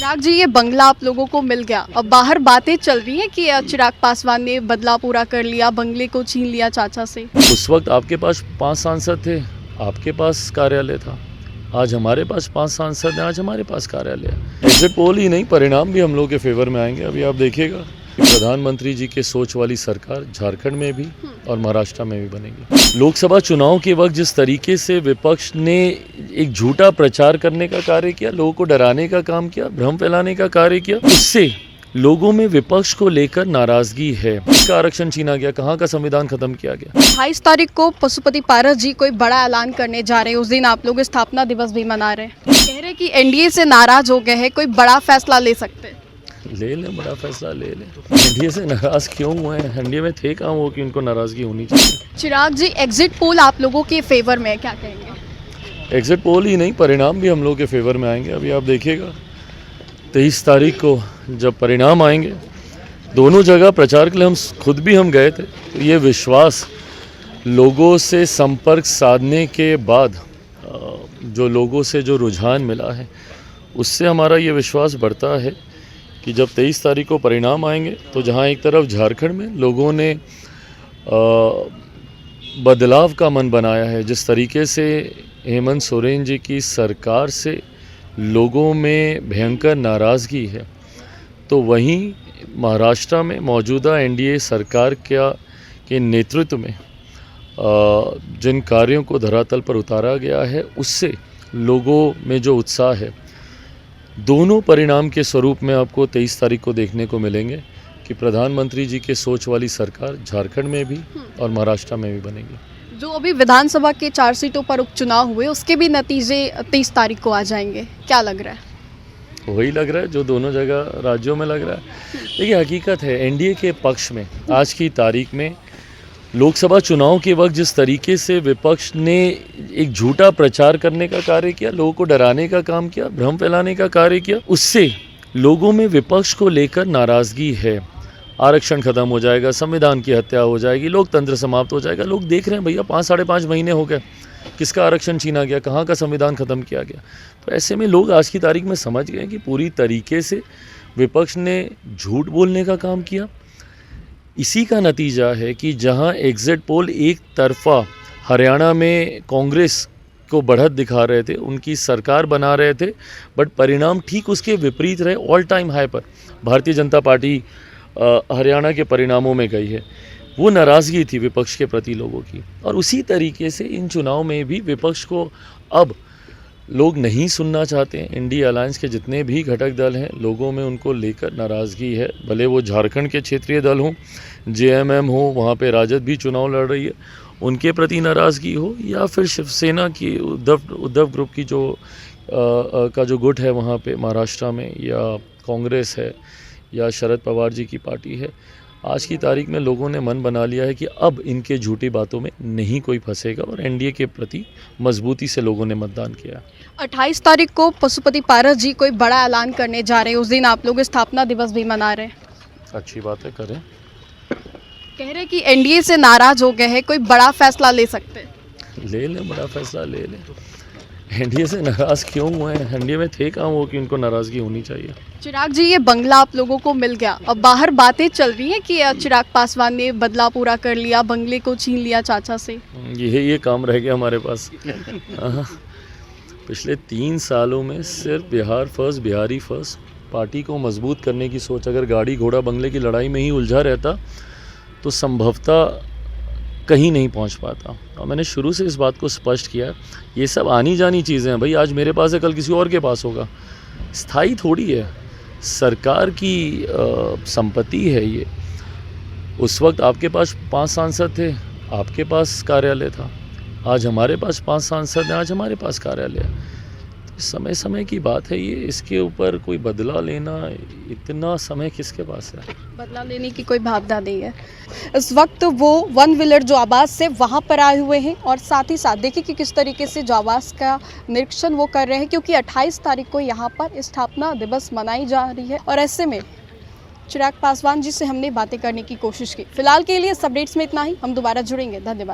चिराग जी, ये बंगला आप लोगों को मिल गया। अब बाहर बातें चल रही हैं कि चिराग पासवान ने बदला पूरा कर लिया, बंगले को छीन लिया चाचा से। उस वक्त आपके पास 5 सांसद थे, आपके पास कार्यालय था। आज हमारे पास 5 सांसद हैं, आज हमारे पास कार्यालय है। एग्जिट पोल ही नहीं, परिणाम भी हम लोग के फेवर में आएंगे। अभी आप देखिएगा कि प्रधानमंत्री जी के सोच वाली सरकार झारखंड में भी और महाराष्ट्र में भी बनेगी। लोकसभा चुनाव के वक्त जिस तरीके से विपक्ष ने एक झूठा प्रचार करने का कार्य किया, लोगों को डराने का काम किया, भ्रम फैलाने का कार्य किया, उससे लोगों में विपक्ष को लेकर नाराजगी है। इसका आरक्षण छीना गया, कहाँ का संविधान खत्म किया गया। 28 तारीख को पशुपति पारस जी कोई बड़ा ऐलान करने जा रहे हैं। उस दिन आप लोग स्थापना दिवस भी मना रहे हैं। कह रहे हैं कि एनडीए से नाराज हो गए हैं, कोई बड़ा फैसला ले सकते हैं। ले लें, बड़ा फैसला ले लें। एनडीए से नाराज क्यों हुए हैं? एनडीए में थे कहाँ वो कि उनको नाराजगी होनी चाहिए। चिराग जी, एग्जिट पोल आप लोगों के फेवर में है, क्या कहेंगे? एग्जिट पोल ही नहीं, परिणाम भी हम लोग के फेवर में आएंगे। अभी आप देखिएगा 23 तारीख को जब परिणाम आएंगे, दोनों जगह प्रचार के लिए खुद भी हम गए थे, तो ये विश्वास लोगों से संपर्क साधने के बाद जो लोगों से जो रुझान मिला है, उससे हमारा ये विश्वास बढ़ता है कि जब 23 तारीख को परिणाम आएंगे तो जहाँ एक तरफ झारखंड में लोगों ने बदलाव का मन बनाया है, जिस तरीके से हेमंत सोरेन जी की सरकार से लोगों में भयंकर नाराज़गी है, तो वहीं महाराष्ट्र में मौजूदा एनडीए सरकार के नेतृत्व में जिन कार्यों को धरातल पर उतारा गया है, उससे लोगों में जो उत्साह है, दोनों परिणाम के स्वरूप में आपको 23 तारीख को देखने को मिलेंगे कि प्रधानमंत्री जी के सोच वाली सरकार झारखंड में भी और महाराष्ट्र में भी बनेगी। जो अभी विधानसभा के 4 सीटों पर उपचुनाव हुए, उसके भी नतीजे 23 तारीख को आ जाएंगे, क्या लग रहा है? वही लग रहा है जो दोनों जगह राज्यों में लग रहा है। देखिए, हकीकत है एनडीए के पक्ष में आज की तारीख में लोकसभा चुनाव के वक्त जिस तरीके से विपक्ष ने एक झूठा प्रचार करने का कार्य किया, लोगों को डराने का काम किया, भ्रम फैलाने का कार्य किया, उससे लोगों में विपक्ष को लेकर नाराज़गी है। आरक्षण खत्म हो जाएगा, संविधान की हत्या हो जाएगी, लोकतंत्र समाप्त हो जाएगा। लोग देख रहे हैं भैया, 5-5.5 महीने हो गए, किसका आरक्षण छीना गया, कहाँ का संविधान खत्म किया गया। तो ऐसे में लोग आज की तारीख में समझ गए कि पूरी तरीके से विपक्ष ने झूठ बोलने का काम किया। इसी का नतीजा है कि जहां एग्जिट पोल एक तरफा हरियाणा में कांग्रेस को बढ़त दिखा रहे थे, उनकी सरकार बना रहे थे, बट परिणाम ठीक उसके विपरीत रहे। ऑल टाइम हाई पर भारतीय जनता पार्टी हरियाणा के परिणामों में गई है। वो नाराज़गी थी विपक्ष के प्रति लोगों की, और उसी तरीके से इन चुनाव में भी विपक्ष को अब लोग नहीं सुनना चाहते हैं। इंडिया अलायंस के जितने भी घटक दल हैं, लोगों में उनको लेकर नाराज़गी है। भले वो झारखंड के क्षेत्रीय दल हों, जेएमएम हो, वहाँ पे राजद भी चुनाव लड़ रही है, उनके प्रति नाराज़गी हो, या फिर शिवसेना की उद्धव ग्रुप की का जो गुट है वहाँ पे महाराष्ट्र में, या कांग्रेस है, या शरद पवार जी की पार्टी है। आज की तारीख में लोगों ने मन बना लिया है कि अब इनके झूठी बातों में नहीं कोई फंसेगा, और एनडीए के प्रति मजबूती से लोगों ने मतदान किया। 28 तारीख को पशुपति पारस जी कोई बड़ा ऐलान करने जा रहे हैं। उस दिन आप लोग स्थापना दिवस भी मना रहे हैं। अच्छी बात है, करें। कह रहे हैं कि एनडीए से नाराज हो गए हैं, कोई बड़ा फैसला ले सकते हैं। ले लें, बड़ा फैसला ले लें। एनडीए से नाराज क्यों हुए हैं? एनडीए में थे कहाँ वो कि उनको नाराजगी होनी चाहिए। चिराग जी, ये बंगला आप लोगों को मिल गया। अब बाहर बातें चल रही हैं कि चिराग पासवान ने बदला पूरा कर लिया, बंगले को छीन लिया चाचा से। ये काम रह गया हमारे पास। पिछले 3 सालों में सिर्फ Bihar first, Bihari first party को मजबूत करने की सोच, अगर गाड़ी घोड़ा बंगले की लड़ाई में ही उलझा रहता तो संभवतः कहीं नहीं पहुंच पाता। और मैंने शुरू से इस बात को स्पष्ट किया, ये सब आनी जानी चीज़ें हैं भाई। आज मेरे पास है, कल किसी और के पास होगा, स्थायी थोड़ी है। सरकार की संपत्ति है ये। उस वक्त आपके पास 5 सांसद थे, आपके पास कार्यालय था। आज हमारे पास 5 सांसद हैं, आज हमारे पास कार्यालय है। तो समय समय की बात है ये, इसके ऊपर कोई बदला लेना, इतना समय किसके पास है? बदला लेने की कोई भावना नहीं है। इस वक्त वो वन व्हीलर जो आवास से वहाँ पर आए हुए हैं, और साथ ही साथ देखिए कि किस तरीके से जो आवास का निरीक्षण वो कर रहे हैं, क्योंकि 28 तारीख को यहाँ पर स्थापना दिवस मनाई जा रही है। और ऐसे में चिराग पासवान जी से हमने बातें करने की कोशिश की। फिलहाल के लिए इस अपडेट्स में इतना ही। हम दोबारा जुड़ेंगे। धन्यवाद।